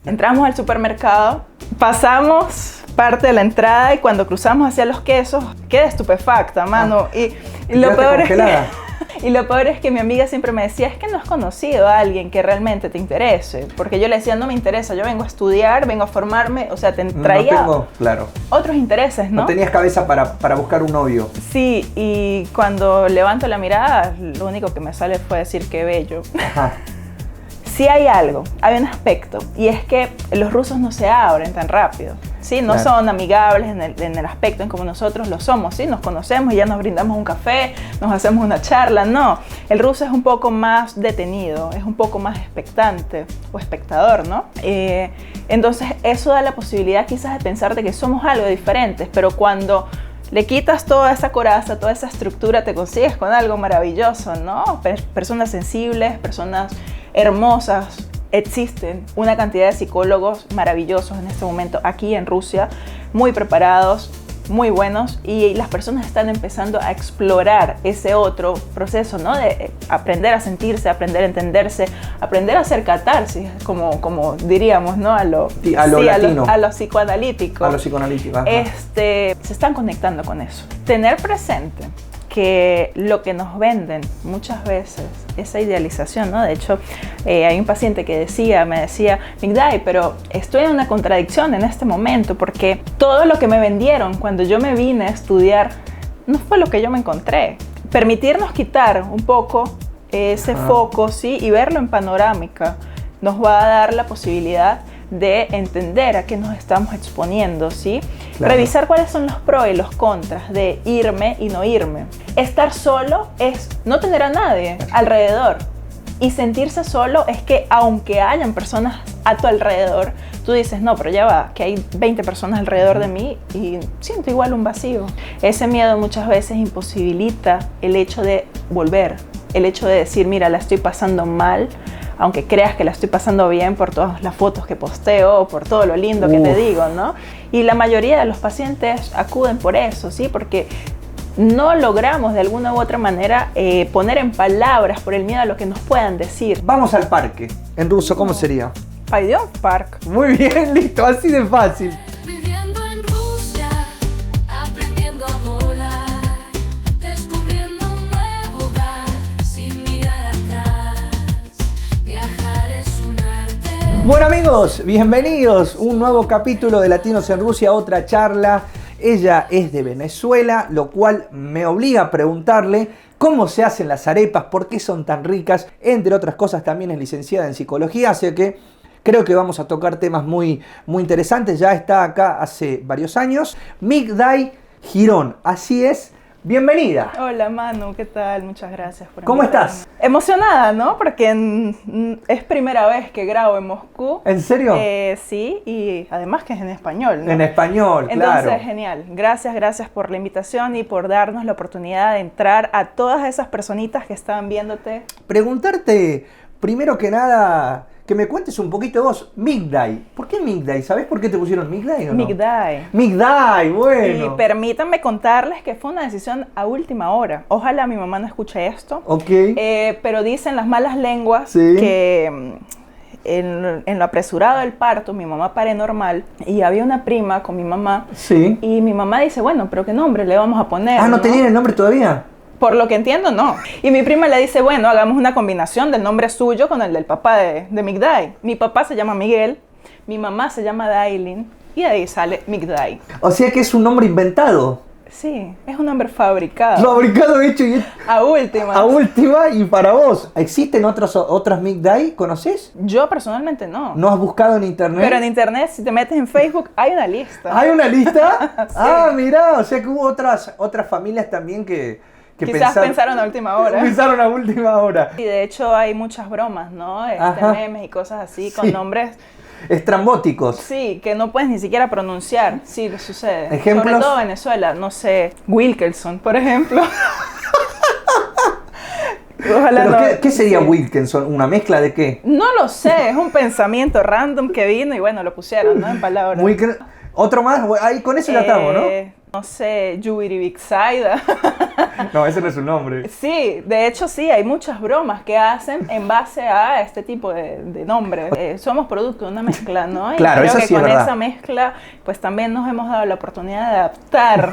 Entramos al supermercado, pasamos parte de la entrada y cuando cruzamos hacia los quesos, quedé estupefacta, mano. Y lo peor es que, y lo peor es que mi amiga siempre me decía, es que no has conocido a alguien que realmente te interese. Porque yo le decía, no me interesa, yo vengo a estudiar, vengo a formarme, o sea, te traía claro, otros intereses, ¿no? No tenías cabeza para buscar un novio. Sí, y cuando levanto la mirada, lo único que me sale fue decir qué bello. Ajá. Sí hay algo, hay un aspecto, y es que los rusos no se abren tan rápido, ¿sí? No son amigables en el aspecto en como nosotros lo somos, ¿sí? Nos conocemos y ya nos brindamos un café, nos hacemos una charla, no. El ruso es un poco más detenido, es un poco más expectante o espectador, ¿no? Entonces eso da la posibilidad quizás de pensar de que somos algo diferentes, pero cuando le quitas toda esa coraza, toda esa estructura, te consigues con algo maravilloso, ¿no? Personas sensibles, personas hermosas. Existen una cantidad de psicólogos maravillosos en este momento aquí en Rusia, muy preparados, muy buenos, y las personas están empezando a explorar ese otro proceso, ¿no? De aprender a sentirse, aprender a entenderse, aprender a hacer catarsis, como diríamos, ¿no? A lo psicoanalítico. A lo psicoanalítico. Ajá. Se están conectando con eso. Tener presente que lo que nos venden muchas veces, esa idealización, ¿no? De hecho, hay un paciente que me decía, Migday, pero estoy en una contradicción en este momento porque todo lo que me vendieron cuando yo me vine a estudiar no fue lo que yo me encontré. Permitirnos quitar un poco ese foco, ¿sí? Y verlo en panorámica nos va a dar la posibilidad de entender a qué nos estamos exponiendo, ¿sí? Claro. Revisar cuáles son los pros y los contras de irme y no irme. Estar solo es no tener a nadie alrededor. Y sentirse solo es que aunque hayan personas a tu alrededor, tú dices, no, pero ya va, que hay 20 personas alrededor de mí y siento igual un vacío. Ese miedo muchas veces imposibilita el hecho de volver, el hecho de decir, mira, la estoy pasando mal, aunque creas que la estoy pasando bien por todas las fotos que posteo o por todo lo lindo que te digo, ¿no? Y la mayoría de los pacientes acuden por eso, ¿sí? Porque no logramos de alguna u otra manera poner en palabras por el miedo a lo que nos puedan decir. Vamos al parque. En ruso, ¿cómo sería? Pойдем в парк. Muy bien, listo, así de fácil. Bueno amigos, bienvenidos a un nuevo capítulo de Latinos en Rusia, otra charla. Ella es de Venezuela, lo cual me obliga a preguntarle cómo se hacen las arepas, por qué son tan ricas, entre otras cosas también es licenciada en psicología, así que creo que vamos a tocar temas muy interesantes. Ya está acá hace varios años. Migday Girón, así es. Bienvenida. Hola Manu, ¿qué tal? Muchas gracias por ¿Cómo invitarme. estás? Emocionada, ¿no? Porque es primera vez que grabo en Moscú. ¿En serio? Sí, y además que es en español, ¿no? En español, claro. Entonces, genial. Gracias por la invitación y por darnos la oportunidad de entrar a todas esas personitas que estaban viéndote. Preguntarte, primero que nada, que me cuentes un poquito vos, Migday. ¿Por qué Migday? ¿Sabés por qué te pusieron Migday o no? Migday. Migday, bueno. Y permítanme contarles que fue una decisión a última hora. Ojalá mi mamá no escuche esto. Ok. Pero dicen las malas lenguas que en lo apresurado del parto, mi mamá pare normal y había una prima con mi mamá. Sí. Y mi mamá dice, bueno, pero ¿qué nombre le vamos a poner? Ah, ¿no tenían el nombre todavía? Por lo que entiendo, no. Y mi prima le dice, bueno, hagamos una combinación del nombre suyo con el del papá de Migday. Mi papá se llama Miguel, mi mamá se llama Dailin, y de ahí sale Migday. O sea que es un nombre inventado. Sí, es un nombre fabricado. Fabricado, hecho y... A última. A última y para vos. ¿Existen otras Migday? ¿Conoces? Yo personalmente no. ¿No has buscado en internet? Pero en internet, si te metes en Facebook, hay una lista. ¿Hay una lista? Sí. Ah, mirá, o sea que hubo otras familias también que quizás pensaron a última hora. Pensaron a última hora. Y de hecho hay muchas bromas, ¿no? Memes y cosas así con nombres estrambóticos. Sí, que no puedes ni siquiera pronunciar. Sí, sucede. ¿Ejemplos? Sobre todo en Venezuela, no sé, Wilkerson, por ejemplo. Ojalá. ¿Pero qué sería Wilkinson? ¿Una mezcla de qué? No lo sé, es un pensamiento random que vino y bueno, lo pusieron, ¿no? En palabras. ¿Otro más? Ahí con eso ya estamos, ¿no? No sé, Yubiribixaida. No, ese no es un nombre. Sí, de hecho sí, hay muchas bromas que hacen en base a este tipo de nombre. Somos producto de una mezcla, ¿no? Y Claro, creo eso que sí es con verdad. esa mezcla, pues también nos hemos dado la oportunidad de adaptar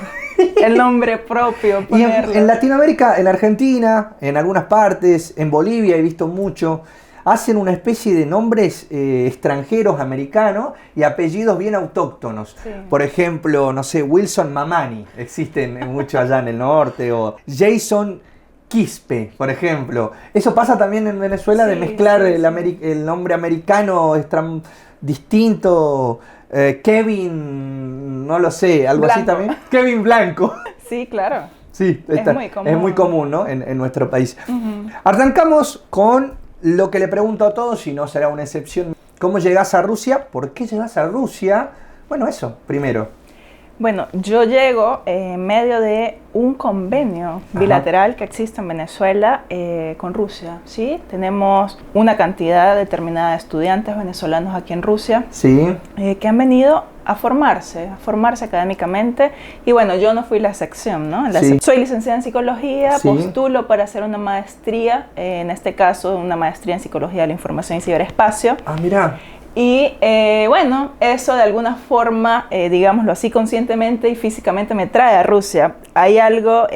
el nombre propio, Y ponerlo. en Latinoamérica, en Argentina, en algunas partes, en Bolivia he visto mucho, hacen una especie de nombres extranjeros, americanos, y apellidos bien autóctonos. Sí. Por ejemplo, no sé, Wilson Mamani, existen mucho allá en el norte, o Jason Quispe, por ejemplo. Eso pasa también en Venezuela, de Sí, mezclar sí, el nombre americano distinto. Kevin, no lo sé, algo así Blanco. también. Kevin Blanco. Sí, claro. Sí, Es muy común. es muy común, ¿no? En nuestro país. Ujú. Arrancamos con lo que le pregunto a todos, y no será una excepción. ¿Cómo llegás a Rusia? ¿Por qué llegás a Rusia? Bueno, eso, primero. Bueno, yo llego en medio de un convenio bilateral que existe en Venezuela con Rusia, ¿sí? Tenemos una cantidad determinada de estudiantes venezolanos aquí en Rusia Sí. que han venido a formarse académicamente, y bueno, yo no fui la excepción, ¿no? Sí. Soy licenciada en psicología, Sí. postulo para hacer una maestría, en este caso una maestría en psicología de la información y ciberespacio. Ah, mirá. Y bueno, eso de alguna forma, digámoslo así, conscientemente y físicamente me trae a Rusia. Hay algo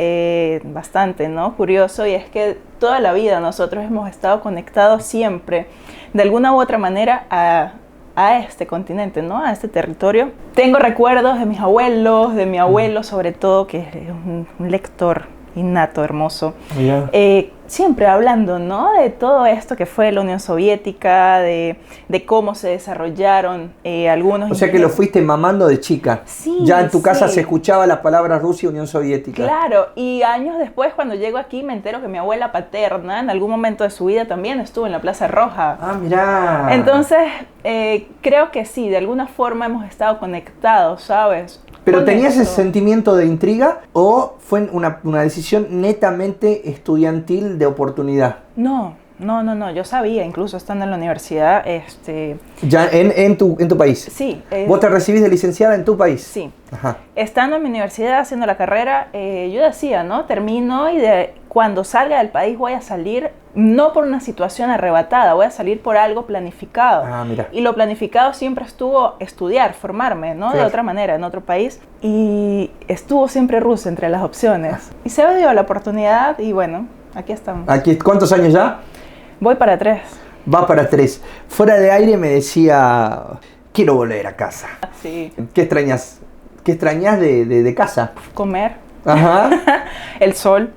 bastante, ¿no?, curioso, y es que toda la vida nosotros hemos estado conectados siempre, de alguna u otra manera, a este continente, ¿no?, a este territorio. Tengo recuerdos de mis abuelos, de mi abuelo sobre todo, que es un lector innato, hermoso. Mirá. Siempre hablando, ¿no?, de todo esto que fue la Unión Soviética, de cómo se desarrollaron algunos... O sea que lo fuiste mamando de chica. Sí, Ya en tu casa sí. se escuchaba la palabra Rusia, Unión Soviética. Claro, y años después, cuando llego aquí, me entero que mi abuela paterna, en algún momento de su vida, también estuvo en la Plaza Roja. Ah, mirá. Entonces, creo que sí, de alguna forma hemos estado conectados, ¿sabes? ¿Pero Con tenías ese esto. sentimiento de intriga o fue una decisión netamente estudiantil de oportunidad? No, yo sabía, incluso estando en la universidad, Ya en tu país. sí. ¿Vos te recibís de licenciada en tu país? Sí. Ajá. Estando en mi universidad haciendo la carrera, yo decía, ¿no?, termino y cuando salga del país voy a salir no por una situación arrebatada, voy a salir por algo planificado. Ah, mira. Y lo planificado siempre estuvo estudiar, formarme, ¿no?, Claro. de otra manera, en otro país. Y estuvo siempre Rusia entre las opciones. Y se me dio la oportunidad y bueno, aquí estamos. Aquí, ¿cuántos años ya? Voy para 3. Va para 3. Fuera de aire me decía, quiero volver a casa. Sí. ¿Qué extrañas? ¿Qué extrañas de casa? Comer, Ajá. el sol.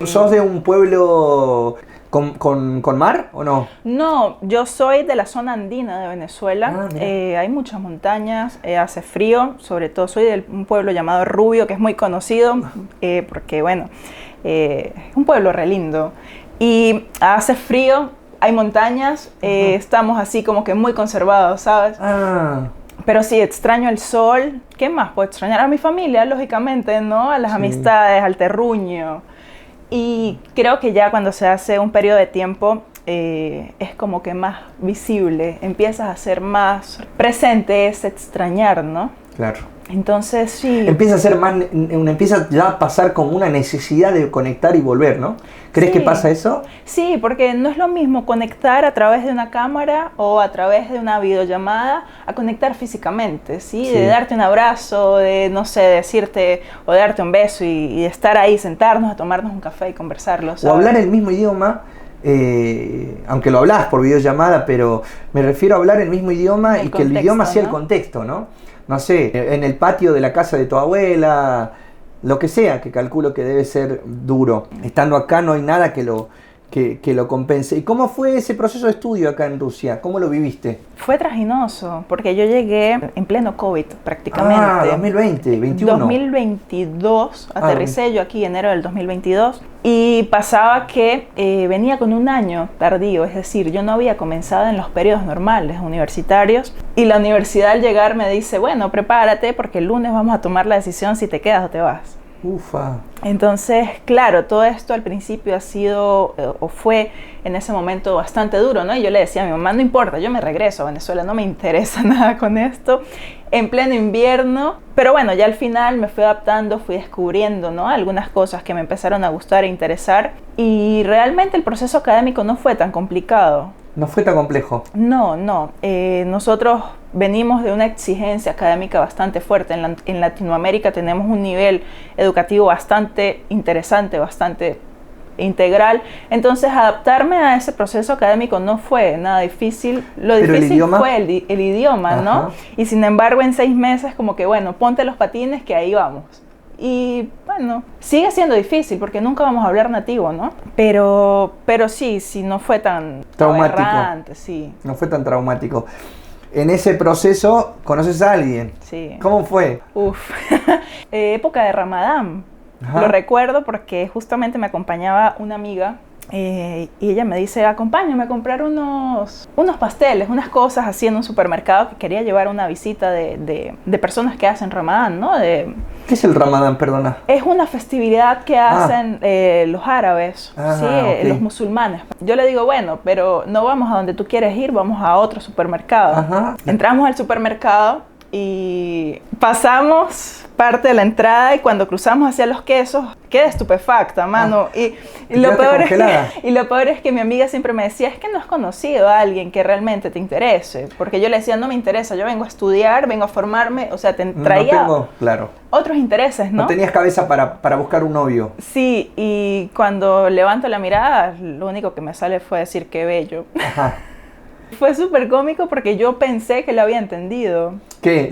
¿Sos de un pueblo con mar o no? No, yo soy de la zona andina de Venezuela. Ah, mira. Hay muchas montañas, hace frío, sobre todo soy de un pueblo llamado Rubio, que es muy conocido, porque bueno, es un pueblo re lindo. Y hace frío, hay montañas, estamos así como que muy conservados, ¿sabes? Ah, Pero sí, extraño el sol. ¿Qué más? Puedo extrañar a mi familia, lógicamente, ¿no? A las Sí. amistades, al terruño. Y creo que ya cuando se hace un periodo de tiempo, es como que más visible, empiezas a ser más presente, es extrañar, ¿no? claro. Entonces sí. Empieza a ser empieza ya a pasar como una necesidad de conectar y volver, ¿no? ¿Crees Sí. que pasa eso? Sí, porque no es lo mismo conectar a través de una cámara o a través de una videollamada a conectar físicamente, ¿sí? Sí. De darte un abrazo, de, no sé, decirte o de darte un beso y de estar ahí, sentarnos a tomarnos un café y conversarlo, O ¿sabes? hablar el mismo idioma, aunque lo hablás por videollamada, pero me refiero a hablar el mismo idioma El y que el contexto, idioma sea el ¿no? contexto, ¿no? No sé, en el patio de la casa de tu abuela, lo que sea, que calculo que debe ser duro. Estando acá no hay nada que lo compense. ¿Y cómo fue ese proceso de estudio acá en Rusia? ¿Cómo lo viviste? Fue traginoso, porque yo llegué en pleno COVID prácticamente. Ah, 2020, 21. 2022, aterricé yo aquí enero del 2022 y pasaba que venía con un año tardío, es decir, yo no había comenzado en los periodos normales universitarios y la universidad al llegar me dice, bueno, prepárate porque el lunes vamos a tomar la decisión si te quedas o te vas. Ufa. Entonces, claro, todo esto al principio ha sido o fue en ese momento bastante duro, ¿no? Y yo le decía a mi mamá, no importa, yo me regreso a Venezuela, no me interesa nada con esto, en pleno invierno. Pero bueno, ya al final me fui adaptando, fui descubriendo, ¿no? Algunas cosas que me empezaron a gustar e interesar. Y realmente el proceso académico no fue tan complicado. No fue tan complejo. No. Nosotros venimos de una exigencia académica bastante fuerte. En Latinoamérica tenemos un nivel educativo bastante interesante, bastante integral. Entonces, adaptarme a ese proceso académico no fue nada difícil. Lo difícil fue el idioma, ¿no? Ajá. Y sin embargo, en 6 meses, como que, bueno, ponte los patines que ahí vamos. Y bueno, sigue siendo difícil porque nunca vamos a hablar nativo, ¿no? Pero sí, no fue tan traumático. Aberrante, sí. No fue tan traumático. En ese proceso, ¿conoces a alguien? Sí. ¿Cómo fue? Época de Ramadán. Ajá. Lo recuerdo porque justamente me acompañaba una amiga y ella me dice, acompáñame a comprar unos pasteles, unas cosas así en un supermercado que quería llevar una visita de personas que hacen Ramadán, ¿no? ¿Qué es el Ramadán, perdona? Es una festividad que hacen los árabes, ¿sí? Okay. Los musulmanes. Yo le digo, bueno, pero no vamos a donde tú quieres ir, vamos a otro supermercado. Ajá. Entramos al supermercado y pasamos parte de la entrada y cuando cruzamos hacia los quesos, quedé estupefacta, mano. Y lo peor es que mi amiga siempre me decía, es que no has conocido a alguien que realmente te interese. Porque yo le decía, no me interesa, yo vengo a estudiar, vengo a formarme, o sea, traía otros intereses, ¿no? No tenías cabeza para buscar un novio. Sí, y cuando levanto la mirada, lo único que me sale fue decir, qué bello. Ajá. Fue súper cómico porque yo pensé que lo había entendido. ¿Qué?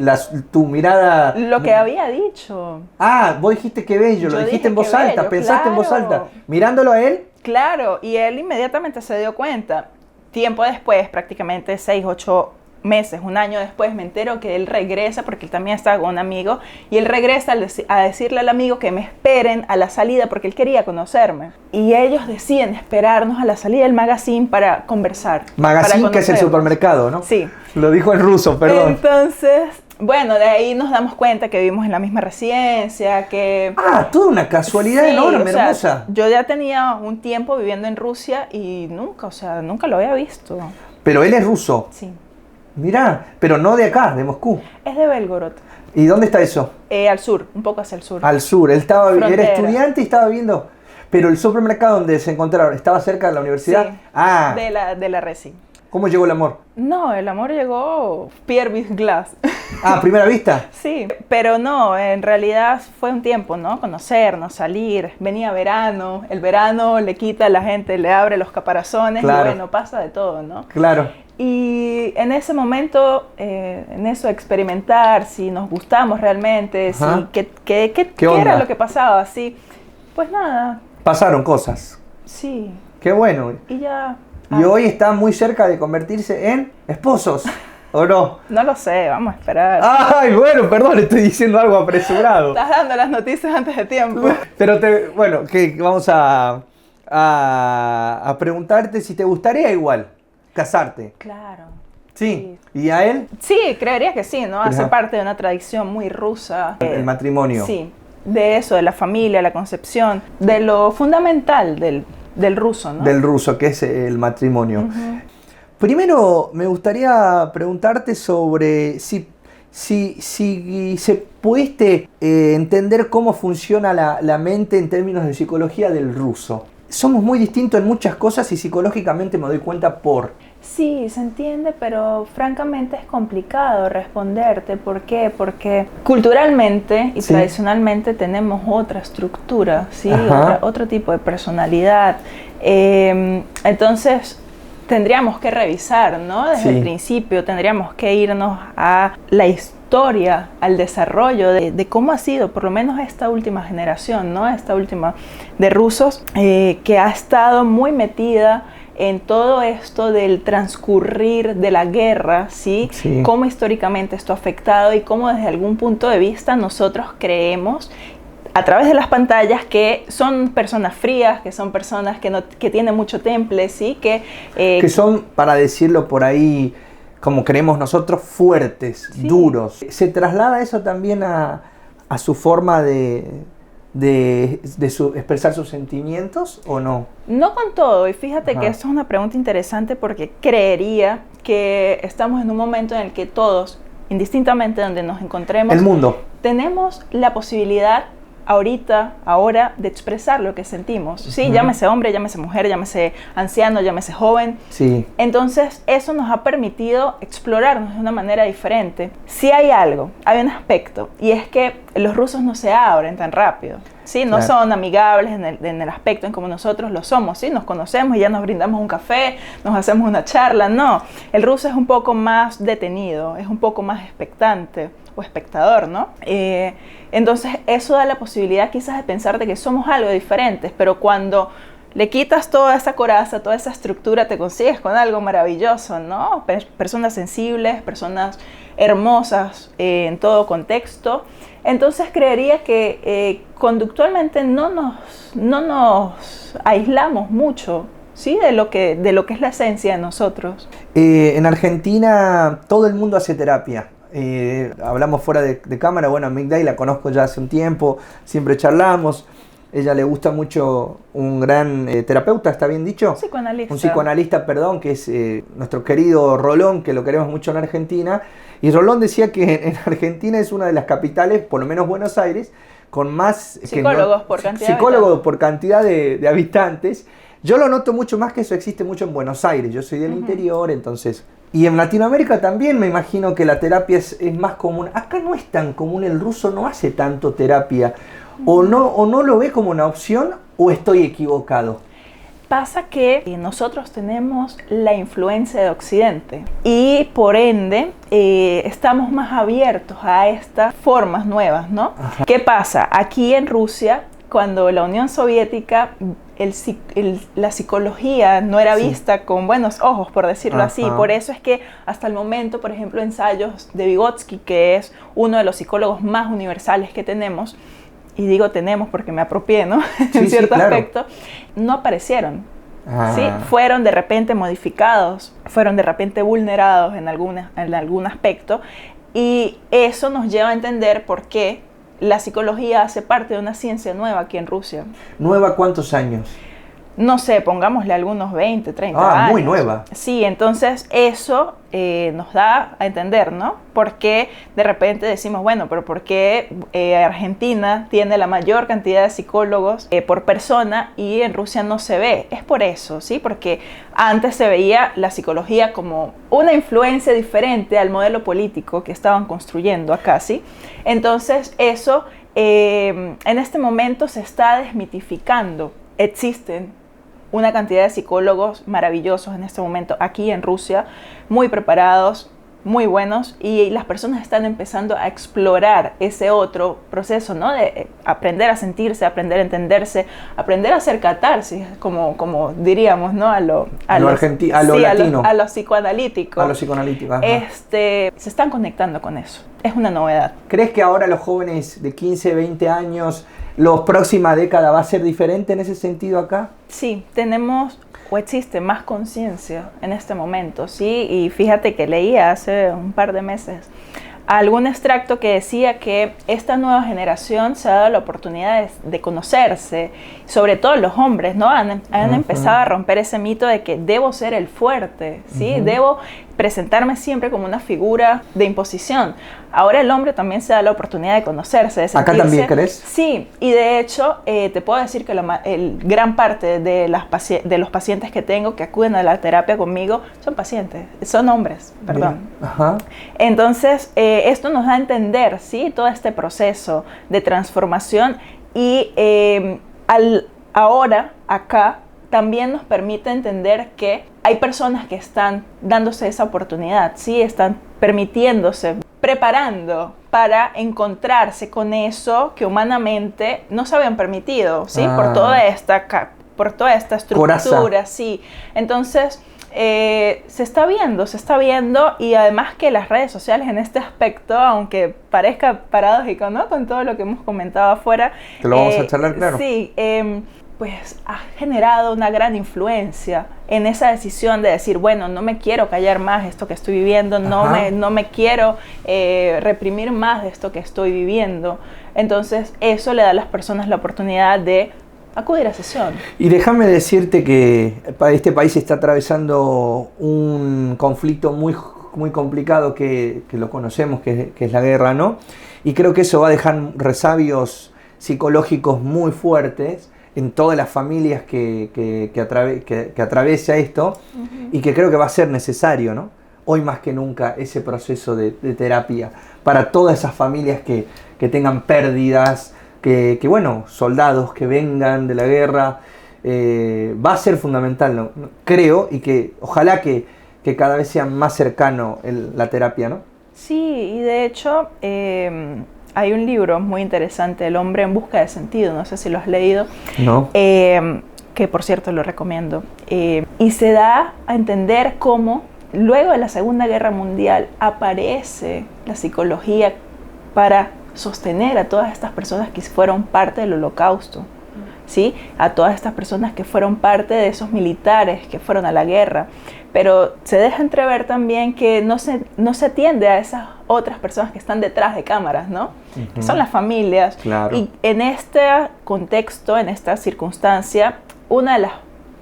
Tu mirada... Lo que había dicho. Ah, vos dijiste qué bello, lo dijiste en voz alta, bello, pensaste claro. en voz alta. Mirándolo a él. Claro, y él inmediatamente se dio cuenta. Tiempo después, prácticamente 6, 8 meses, un año después, me entero que él regresa, porque él también estaba con un amigo, y él regresa a decirle al amigo que me esperen a la salida, porque él quería conocerme. Y ellos deciden esperarnos a la salida del magazine para conversar. Magazine, que es el supermercado, ¿no? Sí. Lo dijo en ruso, perdón. Entonces, bueno, de ahí nos damos cuenta que vivimos en la misma residencia, que... Ah, toda una casualidad sí, enorme, o sea, hermosa. yo ya tenía un tiempo viviendo en Rusia y nunca lo había visto. Pero él es ruso. Sí. Mirá, pero no de acá, de Moscú. Es de Belgorod. ¿Y dónde está eso? Al sur, un poco hacia el sur. Al sur. Él era Frontera. estudiante y estaba viendo... Pero el supermercado donde se encontraron, ¿estaba cerca de la universidad? Sí, Ah. de la Resi. ¿Cómo llegó el amor? No, el amor llegó Pierre Glass. Ah, ¿a primera vista? Sí, pero no, en realidad fue un tiempo, ¿no? Conocernos, salir, venía verano, el verano le quita a la gente, le abre los caparazones, claro. Y bueno, pasa de todo, ¿no? Claro. Y en ese momento, en eso de experimentar, si nos gustamos realmente, si, ¿qué era lo que pasaba? Sí, pues nada. Pasaron cosas. Sí. Qué bueno. Y ya... Y hoy está muy cerca de convertirse en esposos, ¿o no? No lo sé, vamos a esperar. Ay, bueno, perdón, estoy diciendo algo apresurado. Estás dando las noticias antes de tiempo. Pero vamos a preguntarte si te gustaría igual casarte. Claro. Sí. ¿Y a él? Sí, creería que sí, ¿no? Hace Ajá. parte de una tradición muy rusa. El matrimonio. Sí, de eso, de la familia, la concepción, de lo fundamental del ruso, ¿no? Del ruso, que es el matrimonio. Uh-huh. Primero, me gustaría preguntarte sobre si se pudiste entender cómo funciona la mente en términos de psicología del ruso. Somos muy distintos en muchas cosas y psicológicamente me doy cuenta Sí, se entiende, pero francamente es complicado responderte. ¿Por qué? Porque culturalmente y tradicionalmente tenemos otra estructura, ¿sí? Otro tipo de personalidad. Entonces tendríamos que revisar, ¿no? Desde el principio tendríamos que irnos a la historia, al desarrollo de cómo ha sido, por lo menos esta última generación, ¿no? Esta última de rusos, que ha estado muy metida en todo esto del transcurrir de la guerra, ¿sí? Cómo históricamente esto ha afectado y cómo desde algún punto de vista nosotros creemos a través de las pantallas que son personas frías, que son personas que tienen mucho temple, ¿sí? Que son, para decirlo por ahí, como creemos nosotros, fuertes, duros. ¿Se traslada eso también a su forma de expresar sus sentimientos o no? No con todo, y fíjate Ajá. que esto es una pregunta interesante porque creería que estamos en un momento en el que todos, indistintamente donde nos encontremos, El mundo. tenemos la posibilidad ahora, de expresar lo que sentimos, ¿sí? Llámese hombre, llámese mujer, llámese anciano, llámese joven. Sí. Entonces, eso nos ha permitido explorarnos de una manera diferente. Si hay hay un aspecto, y es que los rusos no se abren tan rápido, ¿sí? No Claro. son amigables en el aspecto en como nosotros lo somos, ¿sí? Nos conocemos y ya nos brindamos un café, nos hacemos una charla, no. El ruso es un poco más detenido, es un poco más expectante o espectador, ¿no? Entonces eso da la posibilidad quizás de pensar de que somos algo diferentes, pero cuando le quitas toda esa coraza, toda esa estructura, te consigues con algo maravilloso, ¿no? Personas sensibles, personas hermosas en todo contexto. Entonces creería que conductualmente no nos aislamos mucho, ¿sí? de lo que es la esencia de nosotros. En Argentina todo el mundo hace terapia. Hablamos fuera de cámara. Bueno, a Migday la conozco ya hace un tiempo, siempre charlamos. Ella le gusta mucho un gran terapeuta, ¿está bien dicho? Psicoanalista. Un psicoanalista, perdón, que es nuestro querido Rolón, que lo queremos mucho en Argentina. Y Rolón decía que en Argentina es una de las capitales, por lo menos Buenos Aires, con más psicólogos por cantidad de habitantes. Yo lo noto mucho más, que eso existe mucho en Buenos Aires. Yo soy del interior, entonces... Y en Latinoamérica también me imagino que la terapia es más común. Acá no es tan común, el ruso no hace tanto terapia. O no lo ve como una opción, o estoy equivocado. Pasa que nosotros tenemos la influencia de Occidente y por ende estamos más abiertos a estas formas nuevas, ¿no? Ajá. ¿Qué pasa? Aquí en Rusia, cuando la Unión Soviética, la psicología no era vista con buenos ojos, por decirlo así. Por eso es que hasta el momento, por ejemplo, ensayos de Vygotsky, que es uno de los psicólogos más universales que tenemos, y digo tenemos porque me apropié, ¿no? En cierto aspecto, no aparecieron. ¿Sí? Fueron de repente modificados, fueron de repente vulnerados en algún aspecto, y eso nos lleva a entender por qué la psicología hace parte de una ciencia nueva aquí en Rusia. ¿Nueva cuántos años? No sé, pongámosle algunos 20, 30 años. Muy nueva. Sí, entonces eso nos da a entender, ¿no? Porque de repente decimos, bueno, pero ¿por qué Argentina tiene la mayor cantidad de psicólogos por persona y en Rusia no se ve? Es por eso, ¿sí? Porque antes se veía la psicología como una influencia diferente al modelo político que estaban construyendo acá, ¿sí? Entonces eso en este momento se está desmitificando. Existen una cantidad de psicólogos maravillosos en este momento aquí en Rusia, muy preparados, muy buenos, y las personas están empezando a explorar ese otro proceso, ¿no? De aprender a sentirse, aprender a entenderse, aprender a hacer catarsis, como diríamos, ¿no? A lo latino. A lo psicoanalítico. A lo psicoanalítico. Ajá. Se están conectando con eso. Es una novedad. ¿Crees que ahora los jóvenes de 15, 20 años, la próxima década va a ser diferente en ese sentido acá? Sí, tenemos o existe más conciencia en este momento, ¿sí? Y fíjate que leía hace un par de meses algún extracto que decía que esta nueva generación se ha dado la oportunidad de conocerse, sobre todo los hombres, ¿no? Han empezado a romper ese mito de que debo ser el fuerte, ¿sí? Debo presentarme siempre como una figura de imposición. Ahora el hombre también se da la oportunidad de conocerse, de sentirse. ¿Acá también crees? Sí, y de hecho te puedo decir que gran parte de los pacientes que tengo que acuden a la terapia conmigo son hombres, perdón. Ajá. Entonces esto nos da a entender, ¿sí? Todo este proceso de transformación y ahora acá también nos permite entender que hay personas que están dándose esa oportunidad, ¿sí? Están permitiéndose, preparando para encontrarse con eso que humanamente no se habían permitido, ¿sí? Por toda esta estructura, Coraza. sí. Entonces se está viendo, y además que las redes sociales en este aspecto, aunque parezca paradójico, ¿no? Con todo lo que hemos comentado afuera. Que lo vamos a charlar, claro. Sí, pues ha generado una gran influencia en esa decisión de decir, bueno, no me quiero callar más esto que estoy viviendo, no me quiero reprimir más de esto que estoy viviendo. Entonces eso le da a las personas la oportunidad de acudir a sesión. Y déjame decirte que este país está atravesando un conflicto muy, muy complicado que lo conocemos, que es la guerra, ¿no? Y creo que eso va a dejar resabios psicológicos muy fuertes en todas las familias que atraviesa esto, y que creo que va a ser necesario, ¿no? Hoy más que nunca ese proceso de terapia para todas esas familias que tengan pérdidas, que bueno, soldados que vengan de la guerra, va a ser fundamental, ¿no? Creo, y que ojalá que cada vez sea más cercano la terapia, ¿no? Sí, y de hecho hay un libro muy interesante, El hombre en busca de sentido, no sé si lo has leído. No. Que por cierto lo recomiendo. Y se da a entender cómo luego de la Segunda Guerra Mundial aparece la psicología para sostener a todas estas personas que fueron parte del Holocausto, ¿sí? A todas estas personas que fueron parte de esos militares que fueron a la guerra. Pero se deja entrever también que no se atiende a esas otras personas que están detrás de cámaras, ¿no? Que son las familias. Claro. Y en este contexto, en esta circunstancia, una de las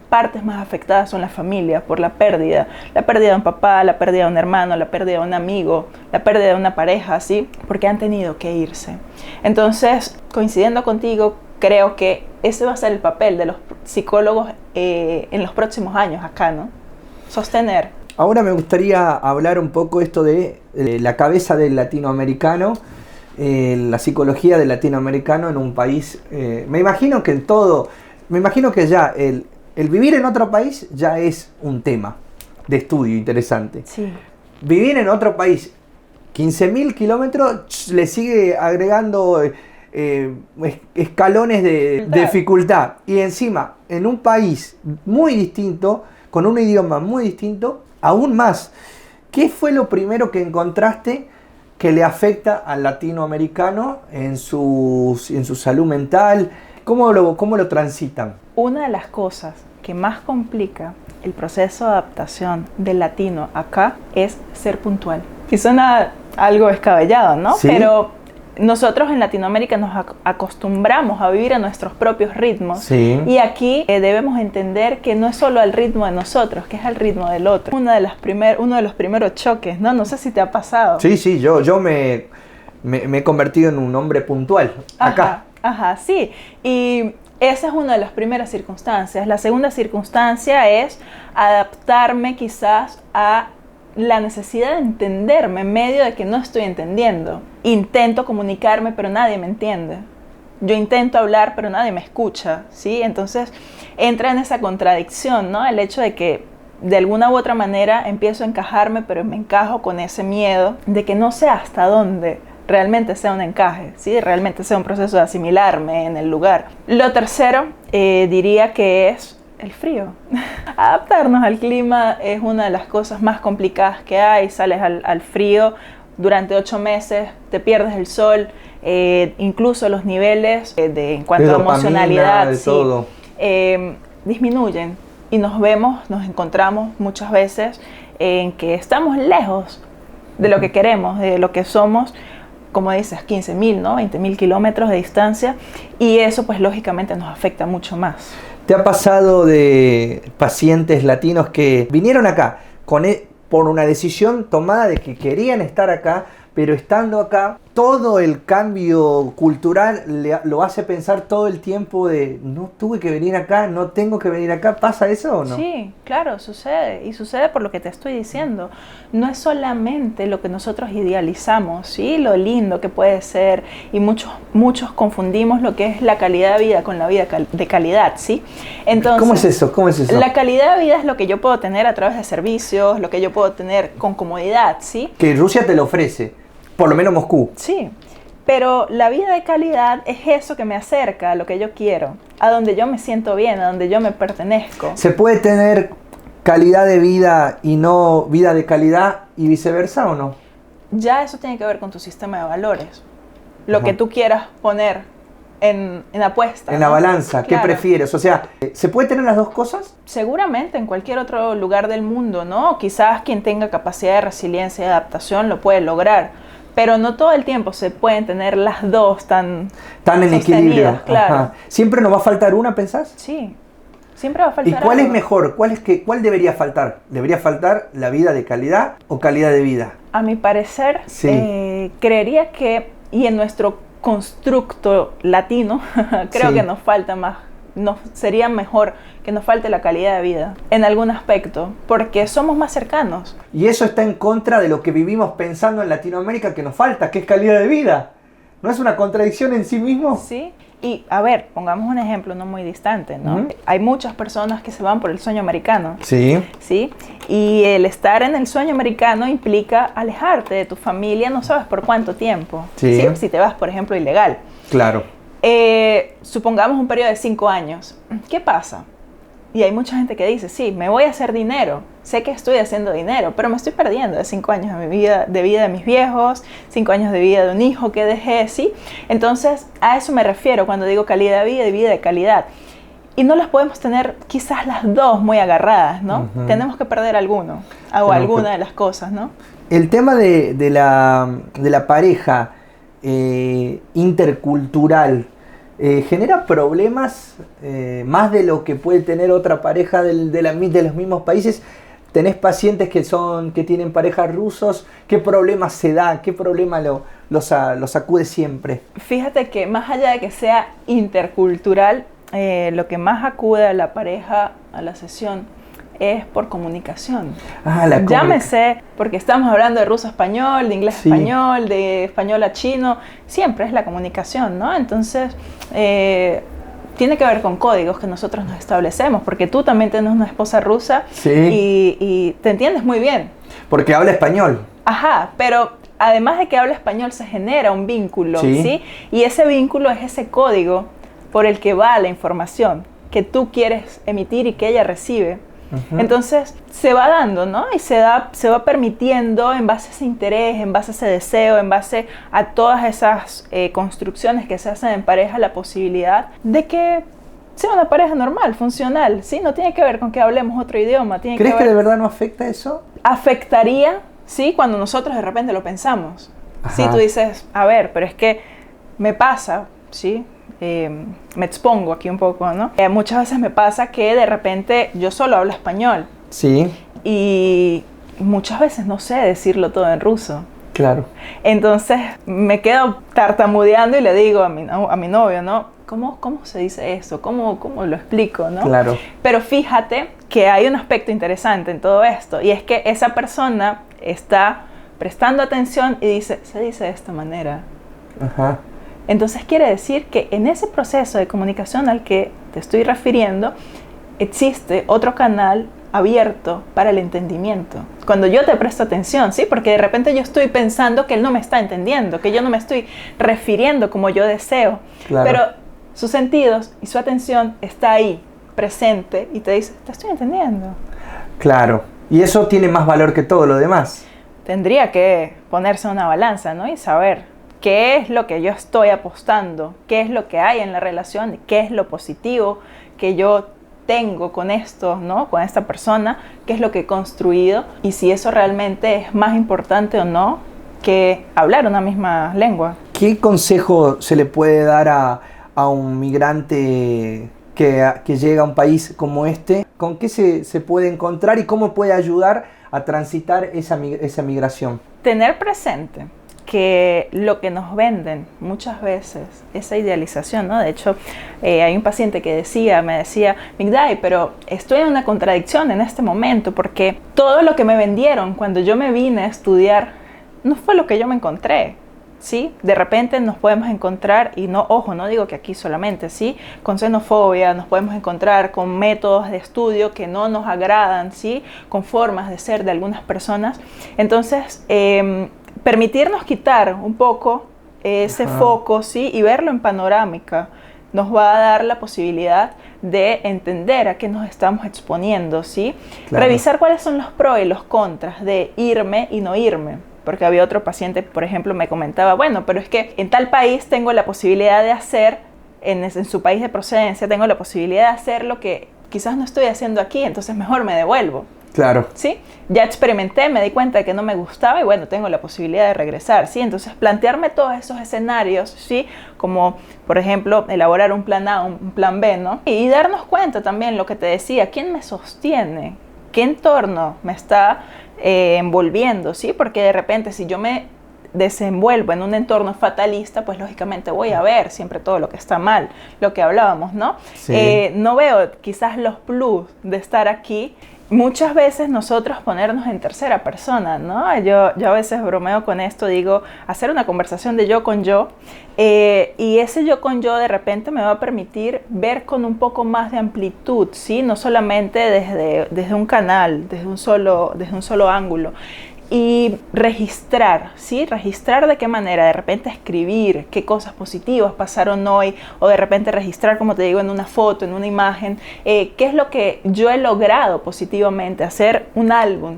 partes más afectadas son las familias por la pérdida de un papá, la pérdida de un hermano, la pérdida de un amigo, la pérdida de una pareja, ¿sí? Porque han tenido que irse. Entonces, coincidiendo contigo, creo que ese va a ser el papel de los psicólogos en los próximos años acá, ¿no? Sostener. Ahora me gustaría hablar un poco esto de la cabeza del latinoamericano, la psicología del latinoamericano en un país. Me imagino que ya el vivir en otro país ya es un tema de estudio interesante. Sí. Vivir en otro país, 15.000 kilómetros, le sigue agregando escalones de dificultad. Y encima, en un país muy distinto, con un idioma muy distinto, aún más. ¿Qué fue lo primero que encontraste que le afecta al latinoamericano en su salud mental? ¿Cómo lo transitan? Una de las cosas que más complica el proceso de adaptación del latino acá es ser puntual. Y suena algo descabellado, ¿no? ¿Sí? Pero nosotros en Latinoamérica nos acostumbramos a vivir a nuestros propios ritmos. Sí. Y aquí debemos entender que no es solo el ritmo de nosotros, que es el ritmo del otro. Uno de los primeros choques, ¿no? No sé si te ha pasado. Sí, yo me he convertido en un hombre puntual acá. Ajá, sí. Y esa es una de las primeras circunstancias. La segunda circunstancia es adaptarme quizás a la necesidad de entenderme en medio de que no estoy entendiendo. Intento comunicarme, pero nadie me entiende. Yo intento hablar, pero nadie me escucha, ¿sí? Entonces entra en esa contradicción, ¿no? El hecho de que de alguna u otra manera empiezo a encajarme, pero me encajo con ese miedo de que no sé hasta dónde realmente sea un encaje, ¿sí? Realmente sea un proceso de asimilarme en el lugar. Lo tercero, diría que es el frío. Adaptarnos al clima es una de las cosas más complicadas que hay. Sales al frío durante 8 meses, te pierdes el sol, incluso los niveles en cuanto a emocionalidad disminuyen y nos encontramos muchas veces en que estamos lejos de lo que queremos, de lo que somos. Como dices, 15.000, ¿no? 20.000 kilómetros de distancia, y eso pues lógicamente nos afecta mucho más. ¿Te ha pasado de pacientes latinos que vinieron acá por una decisión tomada de que querían estar acá, pero estando acá, todo el cambio cultural lo hace pensar todo el tiempo de no tuve que venir acá, no tengo que venir acá? ¿Pasa eso o no? Sí, claro, sucede. Y sucede por lo que te estoy diciendo. No es solamente lo que nosotros idealizamos, ¿sí? Lo lindo que puede ser. Y muchos confundimos lo que es la calidad de vida con la vida de calidad, ¿sí? Entonces, ¿Cómo es eso? La calidad de vida es lo que yo puedo tener a través de servicios, lo que yo puedo tener con comodidad, ¿sí? Que Rusia te lo ofrece. Por lo menos Moscú. Sí, pero la vida de calidad es eso que me acerca a lo que yo quiero, a donde yo me siento bien, a donde yo me pertenezco. ¿Se puede tener calidad de vida y no vida de calidad y viceversa o no? Ya eso tiene que ver con tu sistema de valores. Lo que tú quieras poner en apuesta. En la balanza, ¿qué Claro. prefieres? O sea, ¿se puede tener las dos cosas? Seguramente en cualquier otro lugar del mundo, ¿no? Quizás quien tenga capacidad de resiliencia y adaptación lo puede lograr, pero no todo el tiempo se pueden tener las dos tan En equilibrio. sostenidas, claro. Ajá. ¿Siempre nos va a faltar una, pensás? Sí, siempre va a faltar ¿Y cuál es algo. mejor? ¿Cuál debería faltar? ¿Debería faltar la vida de calidad o calidad de vida? A mi parecer, Sí. creería que, y en nuestro constructo latino, creo Sí. que nos falta más, sería mejor que nos falte la calidad de vida en algún aspecto, porque somos más cercanos. Y eso está en contra de lo que vivimos pensando en Latinoamérica que nos falta, que es calidad de vida. ¿No es una contradicción en sí mismo? Sí, y a ver, pongamos un ejemplo no muy distante, ¿no? Ujú. Hay muchas personas que se van por el sueño americano, Sí. ¿sí? Y el estar en el sueño americano implica alejarte de tu familia, no sabes por cuánto tiempo. Sí. Si te vas, por ejemplo, ilegal. Claro. Supongamos un periodo de 5 años. ¿Qué pasa? Y hay mucha gente que dice, sí, me voy a hacer dinero. Sé que estoy haciendo dinero, pero me estoy perdiendo de 5 años de mi vida, de vida de mis viejos, 5 años de vida de un hijo que dejé, ¿sí? Entonces, a eso me refiero cuando digo calidad de vida y vida de calidad. Y no las podemos tener quizás las dos muy agarradas, ¿no? Ujú. Tenemos que perder alguno, o Tenemos alguna que- de las cosas, ¿no? El tema de la pareja intercultural genera problemas más de lo que puede tener otra pareja de los mismos países. Tenés pacientes que tienen parejas rusos. ¿Qué problema se da? ¿Qué problema los acude siempre? Fíjate que más allá de que sea intercultural, lo que más acude a la pareja a la sesión es por comunicación. Llámese, porque estamos hablando de ruso a español, de inglés a Sí. español, de español a chino, siempre es la comunicación, ¿no? Entonces, tiene que ver con códigos que nosotros nos establecemos, porque tú también tienes una esposa rusa Sí. y te entiendes muy bien. Porque habla español. Ajá, pero además de que habla español se genera un vínculo, Sí. ¿sí? Y ese vínculo es ese código por el que va la información que tú quieres emitir y que ella recibe. Ujú. Entonces se va dando, ¿no? Y se va permitiendo en base a ese interés, en base a ese deseo, en base a todas esas construcciones que se hacen en pareja, la posibilidad de que sea una pareja normal, funcional, ¿sí? No tiene que ver con que hablemos otro idioma. Tiene ¿Crees que que ver, de verdad no afecta eso? afectaría, ¿sí? Cuando nosotros de repente lo pensamos. Ajá. Sí, tú dices, a ver, pero es que me pasa, ¿sí? Me expongo aquí un poco, ¿no? Muchas veces me pasa que de repente yo solo hablo español Sí, y muchas veces no sé decirlo todo en ruso. claro. Entonces me quedo tartamudeando y le digo a mi novio, ¿no? ¿Cómo se dice eso? ¿Cómo lo explico, no? Claro. Pero fíjate que hay un aspecto interesante en todo esto y es que esa persona está prestando atención y dice, se dice de esta manera. Ajá. Entonces quiere decir que en ese proceso de comunicación al que te estoy refiriendo, existe otro canal abierto para el entendimiento. Cuando yo te presto atención, ¿sí? Porque de repente yo estoy pensando que él no me está entendiendo, que yo no me estoy refiriendo como yo deseo. Claro. Pero sus sentidos y su atención está ahí, presente, y te dice, te estoy entendiendo. Claro. Y eso tiene más valor que todo lo demás. Tendría que ponerse en una balanza, ¿no? Y saber qué es lo que yo estoy apostando, qué es lo que hay en la relación, qué es lo positivo que yo tengo con esto, ¿no? Con esta persona, qué es lo que he construido y si eso realmente es más importante o no que hablar una misma lengua. ¿Qué consejo se le puede dar a un migrante que llega a un país como este? ¿Con qué se puede encontrar y cómo puede ayudar a transitar esa migración? Tener presente que lo que nos venden muchas veces, esa idealización, ¿no? De hecho, hay un paciente que me decía, Migday, pero estoy en una contradicción en este momento porque todo lo que me vendieron cuando yo me vine a estudiar no fue lo que yo me encontré. ¿Sí? De repente nos podemos encontrar, y no, ojo, no digo que aquí solamente, ¿sí? Con xenofobia, nos podemos encontrar con métodos de estudio que no nos agradan, ¿sí? Con formas de ser de algunas personas. Entonces, permitirnos quitar un poco ese foco, ¿sí? Y verlo en panorámica nos va a dar la posibilidad de entender a qué nos estamos exponiendo, ¿sí? Claro. Revisar cuáles son los pros y los contras de irme y no irme. Porque había otro paciente, por ejemplo, me comentaba, bueno, pero es que en tal país tengo la posibilidad de hacer en su país de procedencia, tengo la posibilidad de hacer lo que quizás no estoy haciendo aquí, entonces mejor me devuelvo. Claro. ¿Sí? Ya experimenté, me di cuenta de que no me gustaba y bueno, tengo la posibilidad de regresar, ¿sí? Entonces plantearme todos esos escenarios, ¿sí? Como por ejemplo elaborar un plan A, un plan B, ¿no? Y darnos cuenta también lo que te decía, ¿quién me sostiene? ¿Qué entorno me está envolviendo? ¿Sí? Porque de repente si yo me desenvuelvo en un entorno fatalista, pues lógicamente voy a ver siempre todo lo que está mal, lo que hablábamos, ¿no? Sí. No veo quizás los plus de estar aquí. Muchas veces nosotros ponernos en tercera persona, ¿no? Yo a veces bromeo con esto, digo, hacer una conversación de yo con yo, y ese yo con yo de repente me va a permitir ver con un poco más de amplitud, ¿sí? No solamente desde un canal, desde un solo ángulo. Y registrar, ¿sí? Registrar de qué manera, de repente escribir qué cosas positivas pasaron hoy, o de repente registrar, como te digo, en una foto, en una imagen, qué es lo que yo he logrado positivamente, hacer un álbum,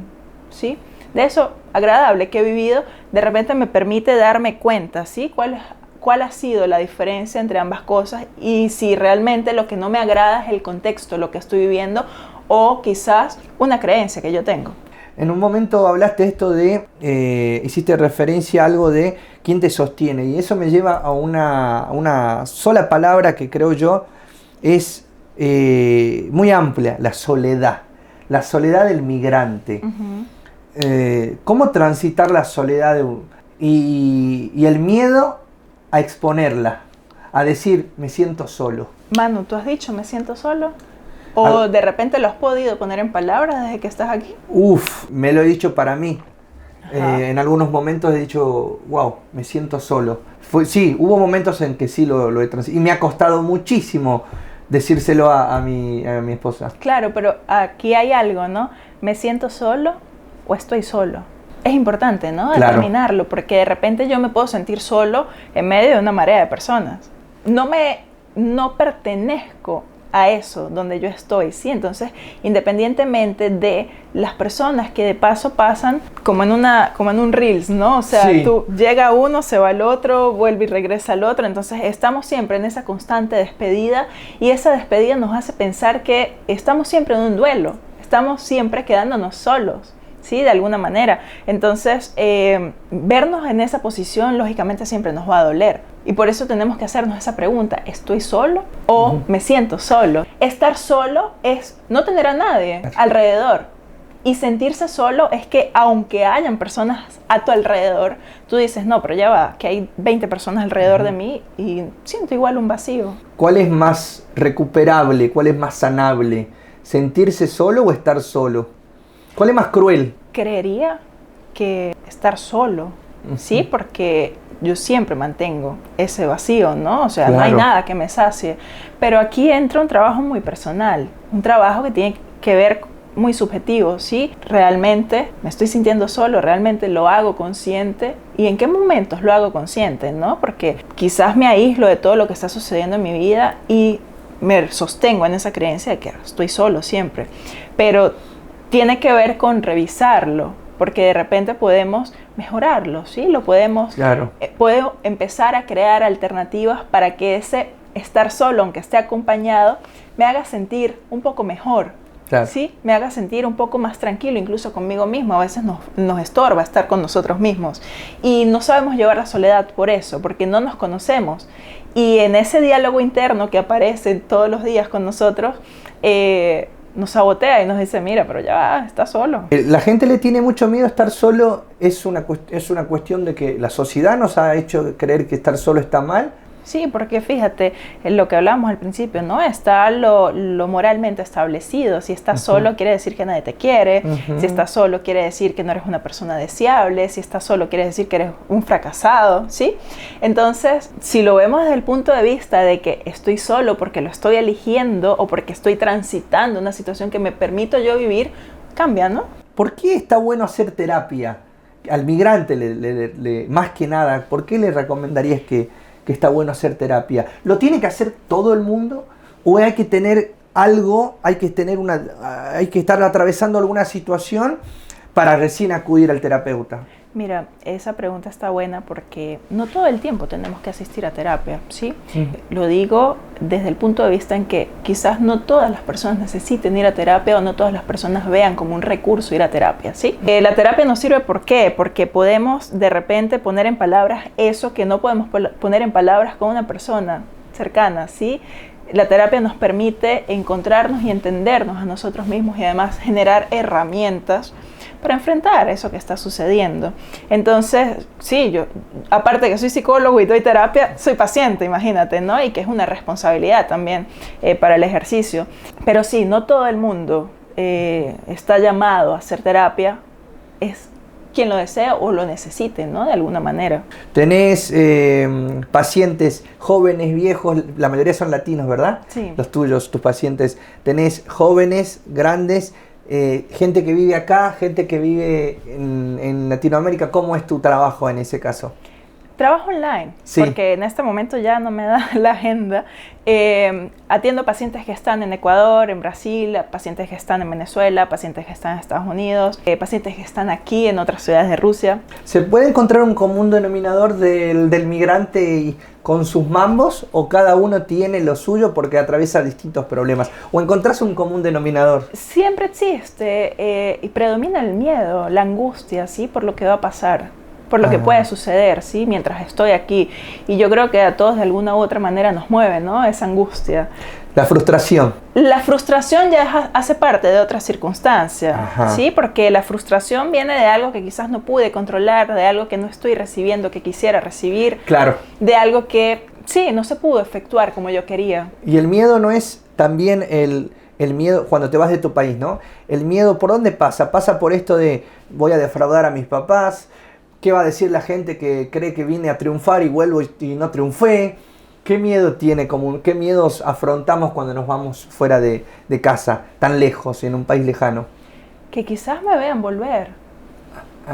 ¿sí? De eso agradable que he vivido, de repente me permite darme cuenta, ¿sí? ¿Cuál ha sido la diferencia entre ambas cosas? Y si realmente lo que no me agrada es el contexto, lo que estoy viviendo, o quizás una creencia que yo tengo. En un momento hablaste esto de, hiciste referencia a algo de quién te sostiene, y eso me lleva a una sola palabra que creo yo es muy amplia: la soledad del migrante. Uh-huh. ¿Cómo transitar la soledad y el miedo a exponerla, a decir me siento solo? Manu, ¿tú has dicho me siento solo? ¿O de repente lo has podido poner en palabras desde que estás aquí? Me lo he dicho para mí. En algunos momentos he dicho, wow, me siento solo. Sí, hubo momentos en que sí lo he transitado. Y me ha costado muchísimo decírselo a mi esposa. Claro, pero aquí hay algo, ¿no? ¿Me siento solo o estoy solo? Es importante, ¿no? Determinarlo, claro. Porque de repente yo me puedo sentir solo en medio de una marea de personas. No pertenezco a eso donde yo estoy, ¿sí? Entonces, independientemente de las personas que de paso pasan como en un Reels, ¿no? O sea, sí. Llega uno, se va al otro, vuelve y regresa al otro, entonces estamos siempre en esa constante despedida, y esa despedida nos hace pensar que estamos siempre en un duelo, estamos siempre quedándonos solos, ¿sí? De alguna manera. Entonces, vernos en esa posición, lógicamente, siempre nos va a doler. Y por eso tenemos que hacernos esa pregunta: ¿estoy solo o me siento solo? Estar solo es no tener a nadie alrededor. Y sentirse solo es que aunque hayan personas a tu alrededor, tú dices, no, pero ya va, que hay 20 personas alrededor de mí y siento igual un vacío. ¿Cuál es más recuperable? ¿Cuál es más sanable? ¿Sentirse solo o estar solo? ¿Cuál es más cruel? Creería que estar solo, ¿sí? Porque yo siempre mantengo ese vacío, ¿no? O sea, claro, no hay nada que me sacie. Pero aquí entra un trabajo muy personal, un trabajo que tiene que ver muy subjetivo, ¿sí? Realmente me estoy sintiendo solo, realmente lo hago consciente, y en qué momentos lo hago consciente, ¿no? Porque quizás me aíslo de todo lo que está sucediendo en mi vida y me sostengo en esa creencia de que estoy solo siempre. Pero tiene que ver con revisarlo, porque de repente podemos mejorarlo, ¿sí? Lo podemos, claro. Puedo empezar a crear alternativas para que ese estar solo, aunque esté acompañado, me haga sentir un poco mejor, claro. ¿Sí? Me haga sentir un poco más tranquilo, incluso conmigo mismo. A veces nos estorba estar con nosotros mismos y no sabemos llevar la soledad por eso, porque no nos conocemos. Y en ese diálogo interno que aparece todos los días con nosotros, nos sabotea y nos dice, mira, pero ya estás solo. La gente le tiene mucho miedo a estar solo. Es una cuestión de que la sociedad nos ha hecho creer que estar solo está mal. Sí, porque fíjate, lo que hablábamos al principio, ¿no? Está lo moralmente establecido. Si estás solo, quiere decir que nadie te quiere. Si estás solo, quiere decir que no eres una persona deseable. Si estás solo, quiere decir que eres un fracasado, ¿sí? Entonces, si lo vemos desde el punto de vista de que estoy solo porque lo estoy eligiendo o porque estoy transitando una situación que me permito yo vivir, cambia, ¿no? ¿Por qué está bueno hacer terapia? Al migrante, más que nada, ¿por qué le recomendarías que está bueno hacer terapia? ¿Lo tiene que hacer todo el mundo? ¿O hay que tener algo, hay que estar atravesando alguna situación para recién acudir al terapeuta? Mira, esa pregunta está buena porque no todo el tiempo tenemos que asistir a terapia, ¿sí? Lo digo desde el punto de vista en que quizás no todas las personas necesiten ir a terapia o no todas las personas vean como un recurso ir a terapia, ¿sí? La terapia nos sirve, ¿por qué? Porque podemos de repente poner en palabras eso que no podemos poner en palabras con una persona cercana, ¿sí? La terapia nos permite encontrarnos y entendernos a nosotros mismos y además generar herramientas para enfrentar eso que está sucediendo. Entonces, sí, yo, aparte de que soy psicólogo y doy terapia, soy paciente, imagínate, ¿no? Y que es una responsabilidad también para el ejercicio. Pero sí, no todo el mundo está llamado a hacer terapia, es quien lo desea o lo necesite, ¿no? De alguna manera. Tenés pacientes jóvenes, viejos, la mayoría son latinos, ¿verdad? Sí. Los tuyos, tus pacientes. Tenés jóvenes, grandes, gente que vive acá, gente que vive en Latinoamérica. ¿Cómo es tu trabajo en ese caso? Trabajo online, sí, porque en este momento ya no me da la agenda. Atiendo pacientes que están en Ecuador, en Brasil, pacientes que están en Venezuela, pacientes que están en Estados Unidos, pacientes que están aquí en otras ciudades de Rusia. ¿Se puede encontrar un común denominador del migrante con sus mambos o cada uno tiene lo suyo porque atraviesa distintos problemas? ¿O encontrás un común denominador? Siempre existe y predomina el miedo, la angustia, ¿sí? Por lo que va a pasar, por lo que puede suceder, ¿sí? Mientras estoy aquí. Y yo creo que a todos de alguna u otra manera nos mueve, ¿no? Esa angustia. La frustración. La frustración ya hace parte de otra circunstancia, ¿sí? Porque la frustración viene de algo que quizás no pude controlar, de algo que no estoy recibiendo, que quisiera recibir. Claro. De algo que, sí, no se pudo efectuar como yo quería. Y el miedo no es también el miedo cuando te vas de tu país, ¿no? El miedo, ¿por dónde pasa? Pasa por esto de voy a defraudar a mis papás. ¿Qué va a decir la gente que cree que vine a triunfar y vuelvo y no triunfé? ¿Qué miedo tiene común? ¿Qué miedos afrontamos cuando nos vamos fuera de casa, tan lejos, en un país lejano? Que quizás me vean volver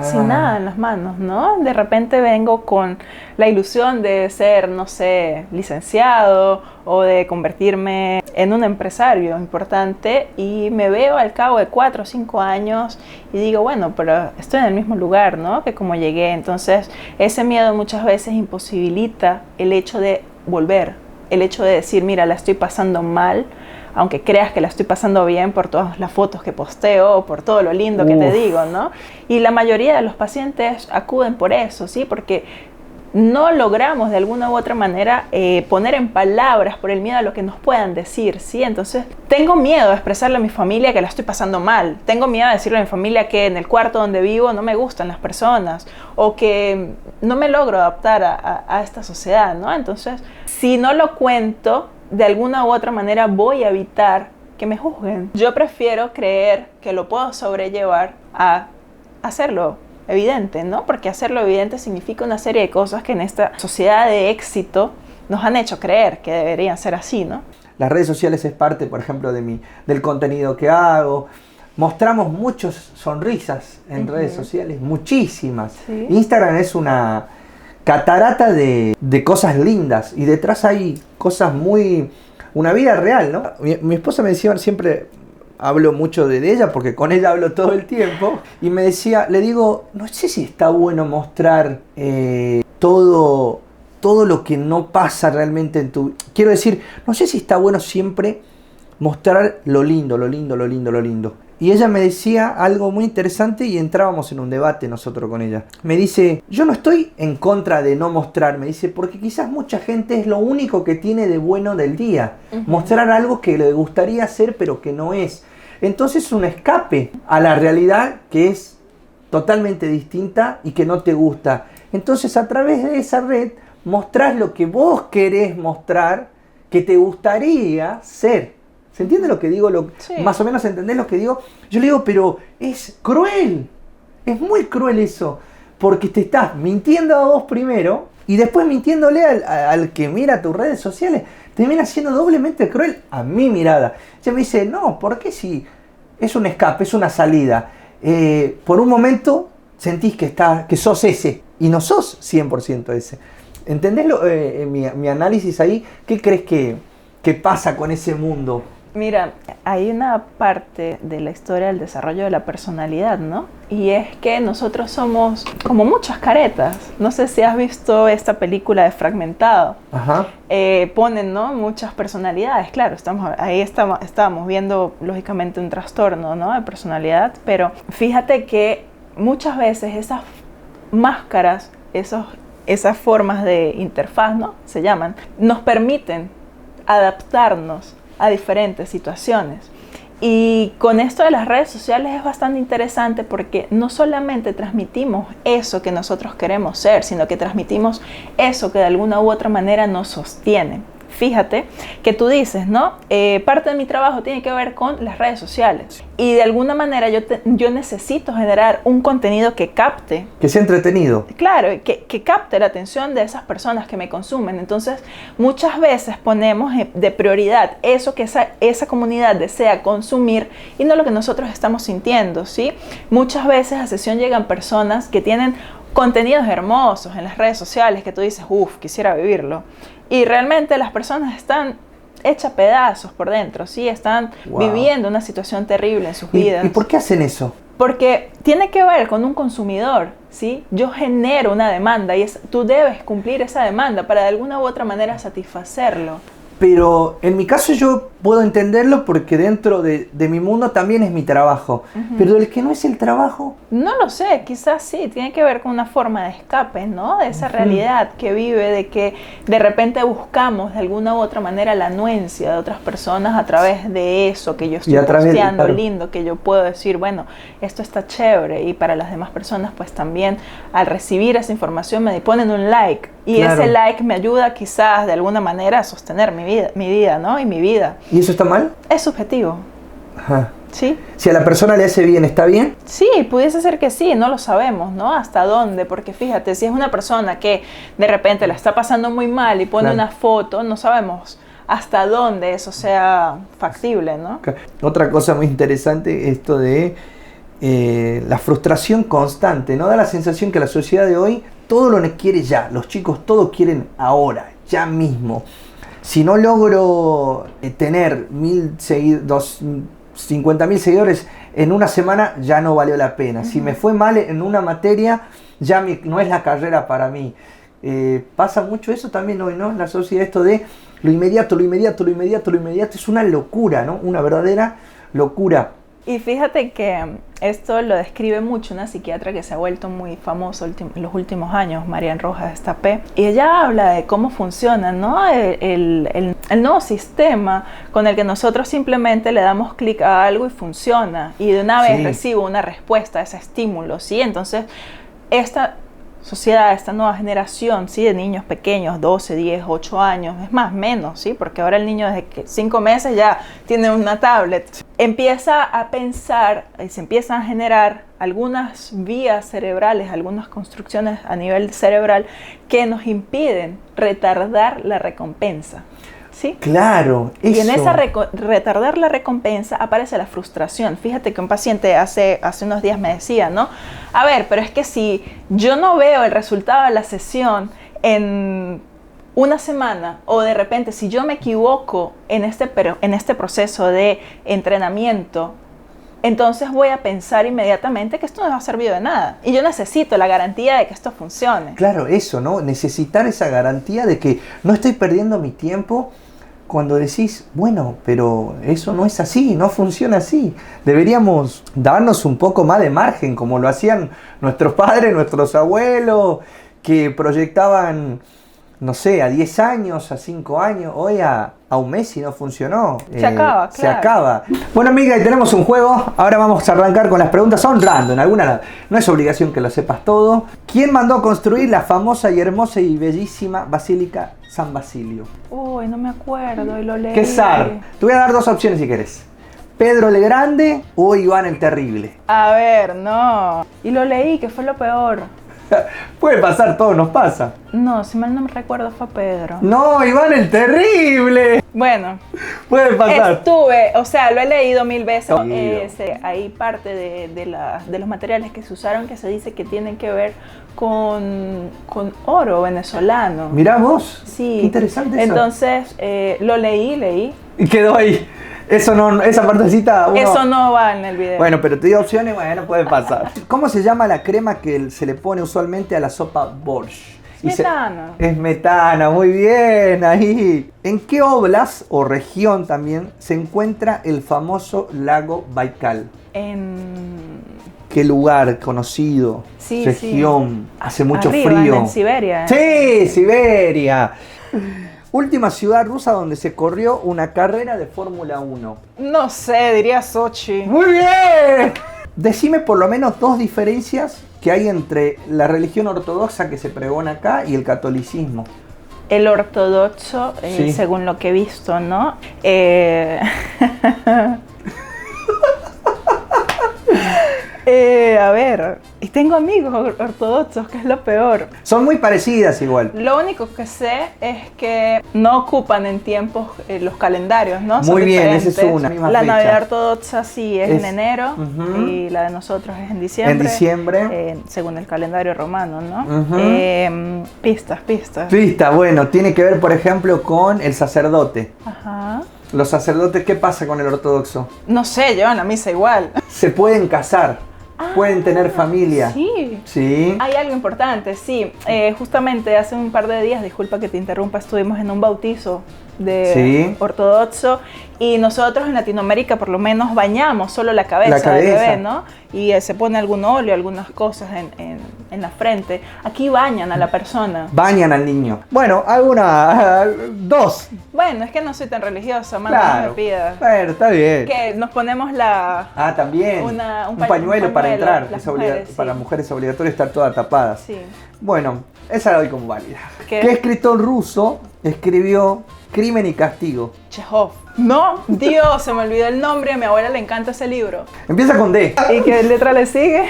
sin nada en las manos, ¿no? De repente vengo con la ilusión de ser, no sé, licenciado o de convertirme en un empresario importante y me veo al cabo de 4 o 5 años y digo, bueno, pero estoy en el mismo lugar, ¿no? Que como llegué. Entonces, ese miedo muchas veces imposibilita el hecho de volver, el hecho de decir, mira, la estoy pasando mal, aunque creas que la estoy pasando bien por todas las fotos que posteo o por todo lo lindo que te digo, ¿no? Y la mayoría de los pacientes acuden por eso, ¿sí? Porque no logramos de alguna u otra manera poner en palabras por el miedo a lo que nos puedan decir, ¿sí? Entonces, tengo miedo de expresarle a mi familia que la estoy pasando mal. Tengo miedo de decirle a mi familia que en el cuarto donde vivo no me gustan las personas o que no me logro adaptar a esta sociedad, ¿no? Entonces, si no lo cuento, de alguna u otra manera voy a evitar que me juzguen. Yo prefiero creer que lo puedo sobrellevar a hacerlo evidente, ¿no? Porque hacerlo evidente significa una serie de cosas que en esta sociedad de éxito nos han hecho creer que deberían ser así, ¿no? Las redes sociales es parte, por ejemplo, del contenido que hago. Mostramos muchas sonrisas en redes sociales, muchísimas. ¿Sí? Instagram es una catarata de cosas lindas y detrás hay cosas una vida real, ¿no? Mi esposa me decía, siempre hablo mucho de ella porque con ella hablo todo el tiempo y me decía, le digo, no sé si está bueno mostrar todo lo que no pasa realmente en tu... Quiero decir, no sé si está bueno siempre mostrar lo lindo. Y ella me decía algo muy interesante y entrábamos en un debate nosotros con ella. Me dice, yo no estoy en contra de no mostrar, me dice, porque quizás mucha gente es lo único que tiene de bueno del día. Mostrar algo que le gustaría hacer pero que no es. Entonces es un escape a la realidad que es totalmente distinta y que no te gusta. Entonces a través de esa red mostrás lo que vos querés mostrar, que te gustaría ser. ¿Se entiende lo que digo? Sí. Más o menos entendés lo que digo. Yo le digo, pero es cruel. Es muy cruel eso. Porque te estás mintiendo a vos primero y después mintiéndole al que mira tus redes sociales. Te viene siendo doblemente cruel a mi mirada. Ella me dice, no, ¿por qué si es un escape, es una salida? Por un momento sentís que sos ese y no sos 100% ese. ¿Entendés mi análisis ahí? ¿Qué crees que pasa con ese mundo Mira, hay una parte de la historia del desarrollo de la personalidad, ¿no? Y es que nosotros somos como muchas caretas. No sé si has visto esta película de Fragmentado. Ajá. Ponen, ¿no?, muchas personalidades. Claro, estábamos viendo lógicamente un trastorno, ¿no?, de personalidad, pero fíjate que muchas veces esas máscaras, esas formas de interfaz, ¿no?, se llaman, nos permiten adaptarnos a diferentes situaciones. Y con esto de las redes sociales es bastante interesante porque no solamente transmitimos eso que nosotros queremos ser, sino que transmitimos eso que de alguna u otra manera nos sostiene. Fíjate que tú dices, ¿no? Parte de mi trabajo tiene que ver con las redes sociales. Y de alguna manera yo necesito generar un contenido que capte. Que sea entretenido. Claro, que capte la atención de esas personas que me consumen. Entonces, muchas veces ponemos de prioridad eso que esa comunidad desea consumir y no lo que nosotros estamos sintiendo, ¿sí? Muchas veces a sesión llegan personas que tienen contenidos hermosos en las redes sociales que tú dices, quisiera vivirlo. Y realmente las personas están hechas pedazos por dentro, ¿sí? Están viviendo una situación terrible en sus vidas. ¿Y por qué hacen eso? Porque tiene que ver con un consumidor, ¿sí? Yo genero una demanda y tú debes cumplir esa demanda para de alguna u otra manera satisfacerlo. Pero en mi caso yo puedo entenderlo porque dentro de mi mundo también es mi trabajo. Uh-huh. Pero el que no es el trabajo... No lo sé, quizás sí, tiene que ver con una forma de escape, ¿no? De esa realidad que vive, de que de repente buscamos de alguna u otra manera la anuencia de otras personas a través de eso que yo estoy posteando, claro, lindo, que yo puedo decir, bueno, esto está chévere. Y para las demás personas pues también al recibir esa información me ponen un like. Y claro, ese like me ayuda quizás de alguna manera a sostener mi vida, ¿no? Y mi vida. ¿Y eso está mal? Es subjetivo. Ajá. ¿Sí? Si a la persona le hace bien, ¿está bien? Sí, pudiese ser que sí, no lo sabemos, ¿no? ¿Hasta dónde? Porque fíjate, si es una persona que de repente la está pasando muy mal y pone una foto, no sabemos hasta dónde eso sea factible, ¿no? Otra cosa muy interesante, esto de la frustración constante, ¿no? Da la sensación que la sociedad de hoy todo lo quiere ya, los chicos todo quieren ahora, ya mismo. Si no logro tener 50.000 seguidores en una semana, ya no valió la pena. Uh-huh. Si me fue mal en una materia, ya no es la carrera para mí. Pasa mucho eso también hoy, ¿no? En la sociedad, esto de lo inmediato, es una locura, ¿no? Una verdadera locura. Y fíjate que esto lo describe mucho una psiquiatra que se ha vuelto muy famosa en los últimos años, Marian Rojas Estapé. Y ella habla de cómo funciona, ¿no? el nuevo sistema con el que nosotros simplemente le damos clic a algo y funciona. Y de una vez recibo una respuesta a ese estímulo, ¿sí? Entonces, esta sociedad, esta nueva generación, ¿sí?, de niños pequeños, 12, 10, 8 años, es más, menos, ¿sí?, porque ahora el niño desde que 5 meses ya tiene una tablet, empieza a pensar y se empiezan a generar algunas vías cerebrales, algunas construcciones a nivel cerebral que nos impiden retardar la recompensa. ¿Sí? Claro, eso. Y en esa retardar la recompensa aparece la frustración. Fíjate que un paciente hace unos días me decía, ¿no? A ver, pero es que si yo no veo el resultado de la sesión en una semana, o de repente si yo me equivoco en este proceso de entrenamiento, entonces voy a pensar inmediatamente que esto no me va a servir de nada. Y yo necesito la garantía de que esto funcione. Claro, eso, ¿no? Necesitar esa garantía de que no estoy perdiendo mi tiempo cuando decís, bueno, pero eso no es así, no funciona así. Deberíamos darnos un poco más de margen, como lo hacían nuestros padres, nuestros abuelos, que proyectaban, no sé, a 10 años, a 5 años, hoy a un mes y no funcionó. Se acaba, claro. Se acaba. Bueno, amiga, y tenemos un juego. Ahora vamos a arrancar con las preguntas. Son random, no es obligación que lo sepas todo. ¿Quién mandó a construir la famosa y hermosa y bellísima Basílica San Basilio? Uy, no me acuerdo y lo leí. ¿Qué zar? Te voy a dar 2 opciones si querés. ¿Pedro el Grande o Iván el Terrible? A ver, no. Y lo leí, que fue lo peor. Puede pasar, todo nos pasa. No, si mal no me recuerdo fue Pedro. No, Iván el Terrible. Bueno, puede pasar. Lo he leído 1000 veces. Hay parte de los materiales que se usaron que se dice que tienen que ver con oro venezolano. Mirá vos. Sí. Qué interesante eso. Entonces, lo leí. Y quedó ahí. Eso no, esa partecita uno... Eso no va en el video. Bueno, pero te digo opciones, bueno, puede pasar. ¿Cómo se llama la crema que se le pone usualmente a la sopa borscht? Metana. Es metana, muy bien, ahí. ¿En qué oblast o región también se encuentra el famoso lago Baikal? ¿Qué lugar conocido? Sí, región. sí. Hace mucho Arriba, frío. En Siberia. Sí, Siberia. Última ciudad rusa donde se corrió una carrera de Fórmula 1. No sé, diría Sochi. ¡Muy bien! Decime por lo menos 2 diferencias que hay entre la religión ortodoxa que se pregona acá y el catolicismo. El ortodoxo, Sí. según lo que he visto, ¿no? A ver, y tengo amigos ortodoxos, que es lo peor. Son muy parecidas igual. Lo único que sé es que no ocupan en tiempos los calendarios, ¿no? Son Muy bien, esa diferentes. es una. Misma La fecha. Navidad ortodoxa sí es en Es- enero Ujú. y la de nosotros es en diciembre. En diciembre. Según el calendario romano, ¿no? Ujú. Pistas. Pista, bueno, tiene que ver por ejemplo con el sacerdote. Ajá. Los sacerdotes, ¿qué pasa con el ortodoxo? No sé, llevan la misa igual. Se pueden casar, pueden tener familia. Sí. Sí. Hay algo importante, sí. Justamente hace un par de días, disculpa que te interrumpa, estuvimos en un bautizo de Sí. ortodoxo y nosotros en Latinoamérica por lo menos bañamos solo la cabeza, La cabeza. del bebé, ¿no? Y se pone algún óleo, algunas cosas en la frente. Aquí bañan a la persona. Bañan al niño. Bueno, alguna, 2. Bueno, es que no soy tan religiosa, mano, no Claro. me pidas. Bueno, está bien. Que nos ponemos la... Ah, también. un un pañuelo para pañuelo, entrar. las Es mujeres, sí. Para mujeres es obligatorio estar todas tapadas. Sí. Bueno, esa la doy como válida. ¿Qué? ¿Qué escritor ruso escribió Crimen y Castigo? Chekhov. No, Dios, se me olvidó el nombre, a mi abuela le encanta ese libro. Empieza con D. ¿Y qué letra le sigue?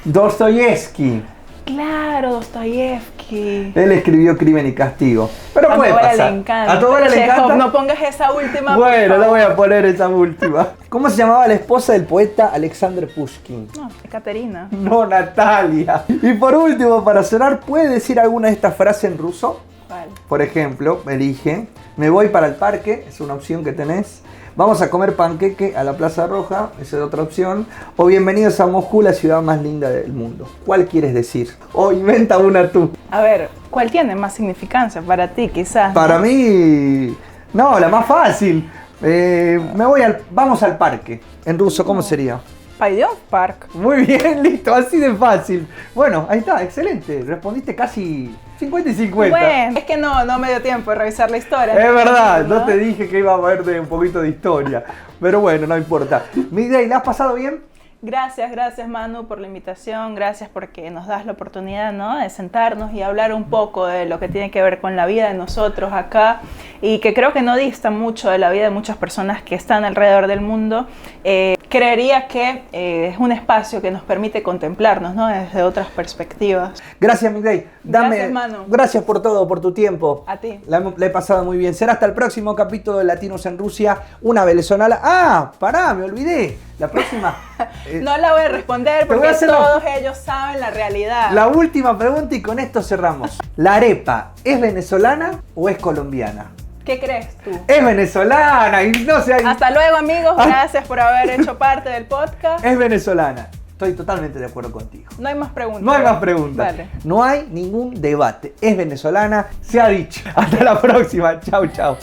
Dostoyevsky. Claro, Dostoyevsky. Él escribió Crimen y Castigo. Pero A mi puede abuela pasar. le encanta. ¿A tu abuela le Chekhov, encanta? no pongas esa última. por Bueno, la favor. voy a poner esa última. ¿Cómo se llamaba la esposa del poeta Alexander Pushkin? No, Caterina. No, Natalia. Y por último, para cerrar, ¿puede decir alguna de estas frases en ruso? ¿Cuál? Por ejemplo, elige, me voy para el parque, es una opción que tenés. Vamos a comer panqueque a la Plaza Roja, esa es otra opción. O bienvenidos a Moscú, la ciudad más linda del mundo. ¿Cuál quieres decir? O inventa una tú. A ver, ¿cuál tiene más significancia para ti, quizás? Para mí, no, la más fácil. Vamos al parque. En ruso, ¿cómo sería? Paidion Park. Muy bien, listo, así de fácil. Bueno, ahí está, excelente. Respondiste casi 50 y 50. Bueno, es que no me dio tiempo de revisar la historia. Es verdad, no te dije que iba a haber un poquito de historia. Pero bueno, no importa. Miguel, ¿la has pasado bien? Gracias Manu por la invitación, gracias porque nos das la oportunidad, ¿no?, de sentarnos y hablar un poco de lo que tiene que ver con la vida de nosotros acá y que creo que no dista mucho de la vida de muchas personas que están alrededor del mundo. Creería que es un espacio que nos permite contemplarnos, ¿no?, desde otras perspectivas. Gracias, Miguel. Gracias, Manu. Gracias por todo, por tu tiempo. A ti. La he pasado muy bien. Será hasta el próximo capítulo de Latinos en Rusia, una venezolana. ¡Ah! Pará, me olvidé. La próxima. No la voy a responder voy a porque hacer todos ellos saben la realidad. La última pregunta y con esto cerramos. ¿La arepa es venezolana o es colombiana? ¿Qué crees tú? Es venezolana y no sé. Hasta luego, amigos. Gracias por haber hecho parte del podcast. Es venezolana. Estoy totalmente de acuerdo contigo. No hay más preguntas. No hay más preguntas. Vale. No hay ningún debate. Es venezolana, se ha dicho. Hasta la próxima. Chau, chau.